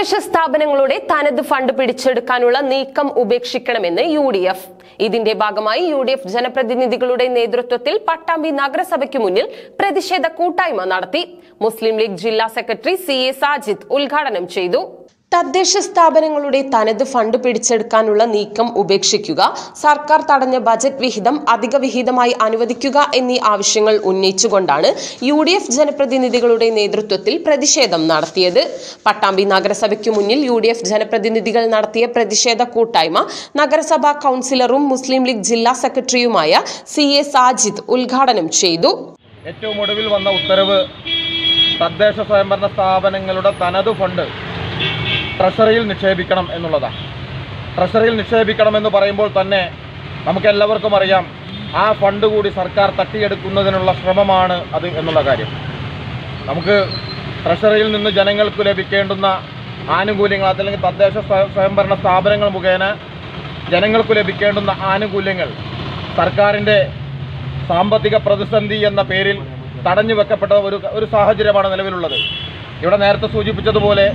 തദ്ദേശ സ്ഥാപനങ്ങളുടെ തനത് ഫണ്ട് പിടിച്ചെടുക്കാനുള്ള നീക്കം ഉപേക്ഷിക്കണമെന്ന് UDF. ഇതിന്റെ ഭാഗമായി UDF ജനപ്രതിനിധികളുടെ നേതൃത്വത്തിൽ പട്ടാമ്പി നഗരസഭയ്ക്ക് മുന്നിൽ പ്രതിഷേധ കൂട്ടായ്മ നടത്തി. മുസ്ലിം ലീഗ് ജില്ലാ സെക്രട്ടറി CA സാജിദ് ഉദ്ഘാടനം ചെയ്തു. തദ്ദേശ സ്ഥാപനങ്ങളുടെ തനത് ഫണ്ട് പിടിച്ചെടുക്കാനുള്ള നീക്കം ഉപേക്ഷിക്കുക, സർക്കാർ തടഞ്ഞ ബജറ്റ് വിഹിതം അധിക വിഹിതമായി അനുവദിക്കുക എന്നീ ആവശ്യങ്ങൾ ഉന്നയിച്ചുകൊണ്ടാണ് UDF ജനപ്രതിനിധികളുടെ നേതൃത്വത്തിൽ പ്രതിഷേധം നടത്തിയത്. പട്ടാമ്പി നഗരസഭയ്ക്ക് മുന്നിൽ UDF ജനപ്രതിനിധികൾ നടത്തിയ പ്രതിഷേധ കൂട്ടായ്മ നഗരസഭാ കൌൺസിലറും മുസ്ലിം ലീഗ് ജില്ലാ സെക്രട്ടറിയുമായ CA സാജിദ് ഉദ്ഘാടനം ചെയ്തു. ഏറ്റവും ഒടുവിൽ വന്ന ഉത്തരവ് തദ്ദേശ സ്വയംഭരണ സ്ഥാപനങ്ങളുടെ തനത് ഫണ്ട് ട്രഷറിയിൽ നിക്ഷേപിക്കണം എന്നുള്ളതാണ്. ട്രഷറിയിൽ നിക്ഷേപിക്കണമെന്ന് പറയുമ്പോൾ തന്നെ നമുക്കെല്ലാവർക്കും അറിയാം, ആ ഫണ്ട് കൂടി സർക്കാർ തട്ടിയെടുക്കുന്നതിനുള്ള ശ്രമമാണ് അത് എന്നുള്ള കാര്യം. നമുക്ക് ട്രഷറിയിൽ നിന്ന് ജനങ്ങൾക്ക് ലഭിക്കേണ്ടുന്ന ആനുകൂല്യങ്ങൾ, അതല്ലെങ്കിൽ തദ്ദേശ സ്വയംഭരണ സ്ഥാപനങ്ങൾ മുഖേന ജനങ്ങൾക്ക് ലഭിക്കേണ്ടുന്ന ആനുകൂല്യങ്ങൾ സർക്കാരിൻ്റെ സാമ്പത്തിക പ്രതിസന്ധി എന്ന പേരിൽ തടഞ്ഞു വെക്കപ്പെട്ട ഒരു സാഹചര്യമാണ് നിലവിലുള്ളത്. ഇവിടെ നേരത്തെ സൂചിപ്പിച്ചതുപോലെ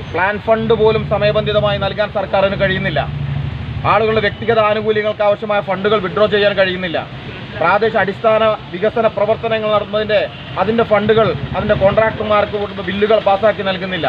പ്ലാൻ ഫണ്ട് പോലും സമയബന്ധിതമായി നൽകാൻ സർക്കാരിന് കഴിയുന്നില്ല. ആളുകളുടെ വ്യക്തിഗത ആനുകൂല്യങ്ങൾക്ക് ആവശ്യമായ ഫണ്ടുകൾ വിഡ്രോ ചെയ്യാൻ കഴിയുന്നില്ല. പ്രാദേശിക അടിസ്ഥാന വികസന പ്രവർത്തനങ്ങൾ നടത്തുന്നതിൻ്റെ അതിൻ്റെ ഫണ്ടുകൾ അതിൻ്റെ കോൺട്രാക്ടർമാർക്ക് ബില്ലുകൾ പാസ്സാക്കി നൽകുന്നില്ല.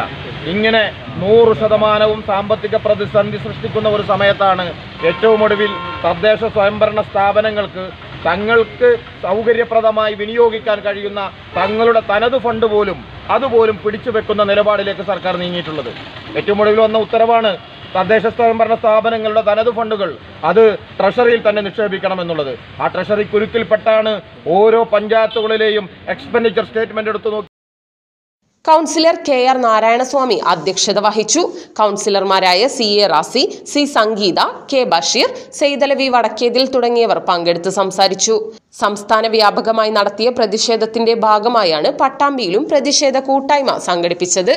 ഇങ്ങനെ 100% സാമ്പത്തിക പ്രതിസന്ധി സൃഷ്ടിക്കുന്ന ഒരു സമയത്താണ് ഏറ്റവും ഒടുവിൽ തദ്ദേശ സ്വയംഭരണ സ്ഥാപനങ്ങൾക്ക് തങ്ങൾക്ക് സൗകര്യപ്രദമായി വിനിയോഗിക്കാൻ കഴിയുന്ന തങ്ങളുടെ തനത് ഫണ്ട് പോലും അതുപോലും പിടിച്ചു വെക്കുന്ന നിലപാടിലേക്ക് സർക്കാർ നീങ്ങിയിട്ടുള്ളത്. ഏറ്റവും ഒടുവിൽ വന്ന ഉത്തരവാണ് തദ്ദേശ സ്വയംഭരണ സ്ഥാപനങ്ങളുടെ തനത് ഫണ്ടുകൾ അത് ട്രഷറിയിൽ തന്നെ നിക്ഷേപിക്കണം എന്നുള്ളത്. ആ ട്രഷറി കുരുക്കിൽപ്പെട്ടാണ് ഓരോ പഞ്ചായത്തുകളിലെയും എക്സ്പെൻഡിച്ചർ സ്റ്റേറ്റ്മെന്റ് എടുത്തു നോക്കി. കൌൺസിലർ KR നാരായണസ്വാമി അധ്യക്ഷത വഹിച്ചു. കൌൺസിലർമാരായ CA റാസി, C സംഗീത, K ബഷീർ, സെയ്തലവി വടക്കേതിൽ തുടങ്ങിയവർ പങ്കെടുത്ത് സംസാരിച്ചു. സംസ്ഥാന വ്യാപകമായി നടത്തിയ പ്രതിഷേധത്തിന്റെ ഭാഗമായാണ് പട്ടാമ്പിയിലും പ്രതിഷേധ കൂട്ടായ്മ സംഘടിപ്പിച്ചത്.